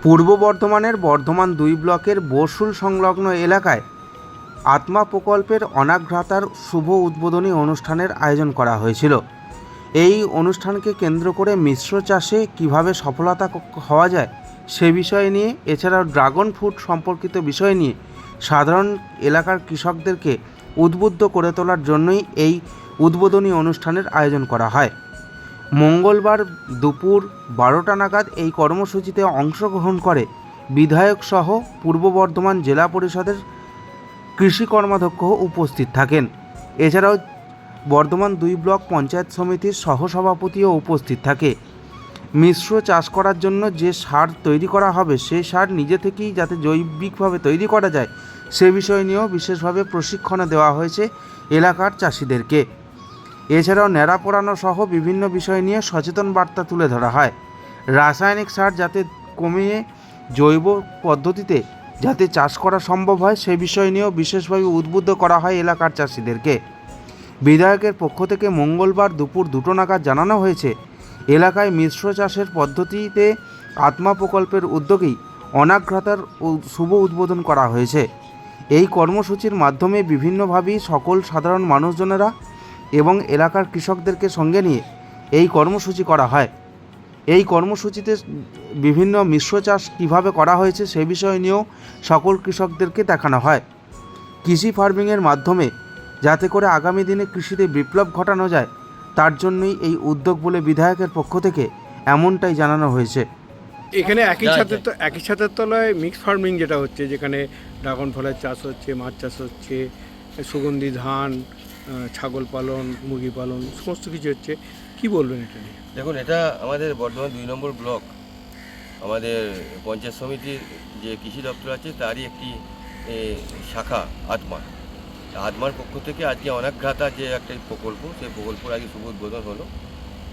পূর্ব বর্ধমানের বর্ধমান 2 ব্লকের বসুল সংলগ্ন এলাকায় আত্মা প্রকল্পের অনাঘ্রাতার শুভ উদ্বোধনী অনুষ্ঠানের আয়োজন করা হয়েছিল। এই অনুষ্ঠানকে কেন্দ্র করে মিশ্র চাষে কিভাবে সফলতা হওয়া যায় সে বিষয় নিয়ে, এছাড়াও ড্রাগন ফ্রুট সম্পর্কিত বিষয় নিয়ে সাধারণ এলাকার কৃষকদেরকে উদ্বুদ্ধ করে তোলার জন্যই এই উদ্বোধনী অনুষ্ঠানের আয়োজন করা হয়। মঙ্গলবার দুপুর 12টা নাগাদ এই কর্মসূচিতে অংশগ্রহণ করে বিধায়ক সহ পূর্ব বর্ধমান জেলা পরিষদের কৃষি কর্মাধ্যক্ষ উপস্থিত থাকেন। এছাড়াও বর্ধমান 2 ব্লক পঞ্চায়েত সমিতির সহসভাপতিও উপস্থিত থাকে। মিশ্র চাষ করার জন্য যে সার তৈরি করা হবে সেই সার নিজে থেকেই যাতে জৈবিকভাবে তৈরি করা যায় সে বিষয় নিয়েও বিশেষভাবে প্রশিক্ষণ দেওয়া হয়েছে এলাকার চাষিদেরকে। এছাড়াও ন্যাড়া পোড়ানো সহ বিভিন্ন বিষয় নিয়ে সচেতন বার্তা তুলে ধরা হয়। রাসায়নিক সার যাতে কমিয়ে জৈব পদ্ধতিতে যাতে চাষ করা সম্ভব হয় সে বিষয় নিয়েও বিশেষভাবে উদ্বুদ্ধ করা হয় এলাকার চাষিদেরকে। বিধায়কের পক্ষ থেকে মঙ্গলবার দুপুর 2টো নাগাদ জানানো হয়েছে, এলাকায় মিশ্র চাষের পদ্ধতিতে আত্মা প্রকল্পের উদ্যোগেই অনাঘ্রাতার শুভ উদ্বোধন করা হয়েছে। এই কর্মসূচির মাধ্যমে বিভিন্নভাবেই সকল সাধারণ মানুষজনেরা এবং এলাকার কৃষকদেরকে সঙ্গে নিয়ে এই কর্মসূচি করা হয়। এই কর্মসূচিতে বিভিন্ন মিশ্র চাষ কীভাবে করা হয়েছে সে বিষয় নিয়েও সকল কৃষকদেরকে দেখানো হয়। কৃষি ফার্মিংয়ের মাধ্যমে যাতে করে আগামী দিনে কৃষিতে বিপ্লব ঘটানো যায় তার জন্যই এই উদ্যোগ বলে বিধায়কের পক্ষ থেকে এমনটাই জানানো হয়েছে। এখানে একই ছাদের তলায় মিক্স ফার্মিং যেটা হচ্ছে, যেখানে ড্রাগন ফলের চাষ হচ্ছে, মাছ চাষ হচ্ছে, সুগন্ধি ধান, ছাগল পালন, মুরগি পালন, সমস্ত কিছু হচ্ছে, কি বলবেন এটা নিয়ে? দেখুন, এটা আমাদের বর্ধমান 2 নম্বর ব্লক, আমাদের পঞ্চায়েত সমিতির যে কৃষি দপ্তর আছে তারই একটি শাখা আত্মার পক্ষ থেকে আজকে অনাঘ্রাতা যে একটা প্রকল্প, সেই প্রকল্পের আগে শুভ উদ্বোধন হলো।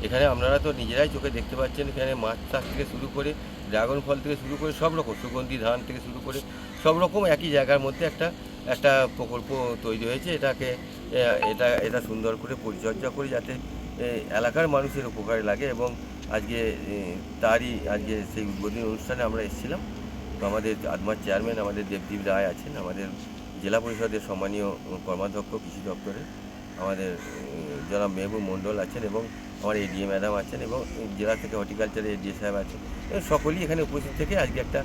এখানে আপনারা তো নিজেরাই চোখে দেখতে পাচ্ছেন, এখানে মাছ চাষ থেকে শুরু করে ড্রাগন ফল থেকে শুরু করে সব রকম, সুগন্ধি ধান থেকে শুরু করে সব রকম একই জায়গার মধ্যে একটা প্রকল্প তৈরি হয়েছে। এটা সুন্দর করে পরিচর্যা করে যাতে এলাকার মানুষের উপকারে লাগে, এবং আজকে আজকে সেই উদ্বোধনী অনুষ্ঠানে আমরা এসেছিলাম। তো আমাদের আত্মার চেয়ারম্যান আমাদের দেবদীপ রায় আছেন, আমাদের জেলা পরিষদের সম্মানীয় কর্মাধ্যক্ষ কৃষি দপ্তরে আমাদের জনাব মেহবুব মণ্ডল আছেন, এবং আমার এডিএ ম্যাডাম আছেন, এবং জেলা থেকে হর্টিকালচারের এডিএ সাহেব আছেন। সকলেই এখানে উপস্থিত থেকে আজকে একটা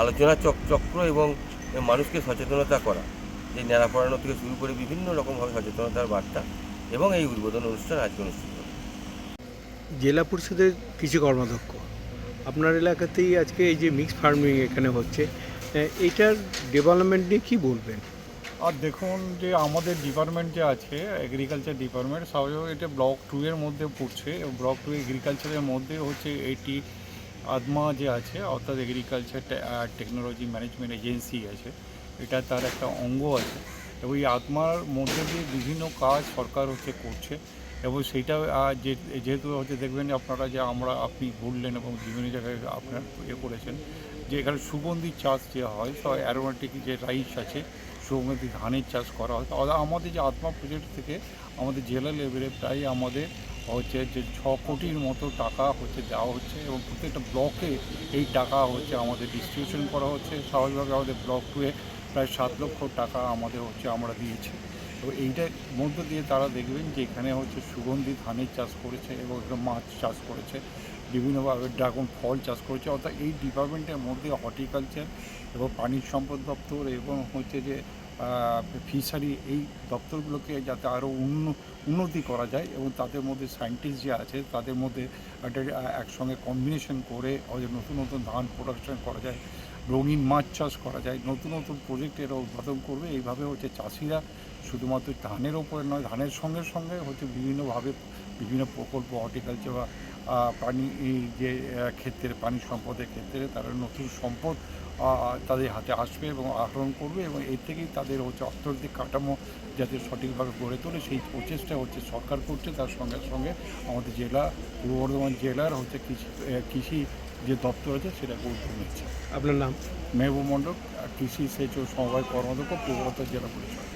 আলোচনা চক্র এবং মানুষকে সচেতনতা করা, এই ন্যাড়া পড়ানো থেকে শুরু করে বিভিন্ন রকমভাবে সচেতনতার বার্তা, এবং এই উদ্বোধন অনুষ্ঠান আজকে অনুষ্ঠিত হল। জেলা পরিষদের কৃষি কর্মাধ্যক্ষ, আপনার এলাকাতেই আজকে এই যে মিক্স ফার্মিং এখানে হচ্ছে, এইটার ডেভেলপমেন্ট নিয়ে কী বলবেন? আর দেখুন, যে আমাদের ডিপার্টমেন্ট যে আছে এগ্রিকালচার ডিপার্টমেন্ট, স্বাভাবিক এটা ব্লক 2 এর মধ্যে পড়ছে। ব্লক 2 এগ্রিকালচারের মধ্যে হচ্ছে এটি আত্মা যে আছে, অর্থাৎ এগ্রিকালচার টেকনোলজি ম্যানেজমেন্ট এজেন্সি আছে, এটা তার একটা অঙ্গ আছে, এবং এই আত্মার মধ্যে দিয়ে বিভিন্ন কাজ সরকার হচ্ছে করছে। এবং সেইটা যেহেতু হচ্ছে দেখবেন আপনারা যে আপনি বললেন এবং বিভিন্ন জায়গায় আপনার করেছেন যে এখানে সুগন্ধি চাষ যে হয়, সব অ্যারোমেটিক যে রাইস আছে, সুগন্ধি ধানের চাষ করা হয়। আমাদের যে আত্মা প্রজেক্ট থেকে আমাদের জেলা লেভেলে প্রায় আমাদের হচ্ছে যে 6 কোটির মতো টাকা হচ্ছে দেওয়া হচ্ছে, এবং প্রত্যেকটা ব্লকে এই টাকা হচ্ছে আমাদের ডিস্ট্রিবিউশন করা হচ্ছে। স্বাভাবিকভাবে আমাদের ব্লক 2-এ প্রায় 7 লক্ষ টাকা আমাদের হচ্ছে আমরা দিয়েছি। তো এইটার মধ্য দিয়ে তারা দেখবেন যে এখানে হচ্ছে সুগন্ধি ধানের চাষ করেছে, এবং এখানে মাছ চাষ করেছে, বিভিন্নভাবে ড্রাগন ফল চাষ করেছে। অর্থাৎ এই ডিপার্টমেন্টের মধ্যে হর্টিকালচার এবং পানি সম্পদ দপ্তর এবং হচ্ছে যে ফিশারি, এই দপ্তরগুলোকে যাতে আরও উন্নতি করা যায়, এবং তাদের মধ্যে সায়েন্টিস্ট যে আছে তাদের মধ্যে একটা একসঙ্গে কম্বিনেশন করে হয়তো নতুন নতুন ধান প্রোডাকশন করা যায়, রঙিন মাছ চাষ করা যায়, নতুন নতুন প্রজেক্ট এরা উদ্বোধন করবে। এইভাবে হচ্ছে চাষিরা শুধুমাত্র ধানের ওপরে নয়, ধানের সঙ্গে সঙ্গে হচ্ছে বিভিন্নভাবে বিভিন্ন প্রকল্প হর্টিকালচার বা পানি যে ক্ষেত্রে, পানি সম্পদের ক্ষেত্রে তারা নতুন সম্পদ তাদের হাতে আসবে এবং আহরণ করবে, এবং এর থেকেই তাদের হচ্ছে অর্থনৈতিক কাঠামো যাতে সঠিকভাবে গড়ে তোলে সেই প্রচেষ্টা হচ্ছে সরকার করছে। তার সঙ্গে সঙ্গে আমাদের পূর্ব বর্ধমান জেলার হচ্ছে কৃষি যে দপ্তর আছে সেটা গুরুত্ব নিচ্ছে। আপনার নাম? মেহবুব মণ্ডল, কৃষি সেচ ও সমবায় কর্মাধ্যক্ষ, পূর্ব বর্ধমান জেলা পরিষদ।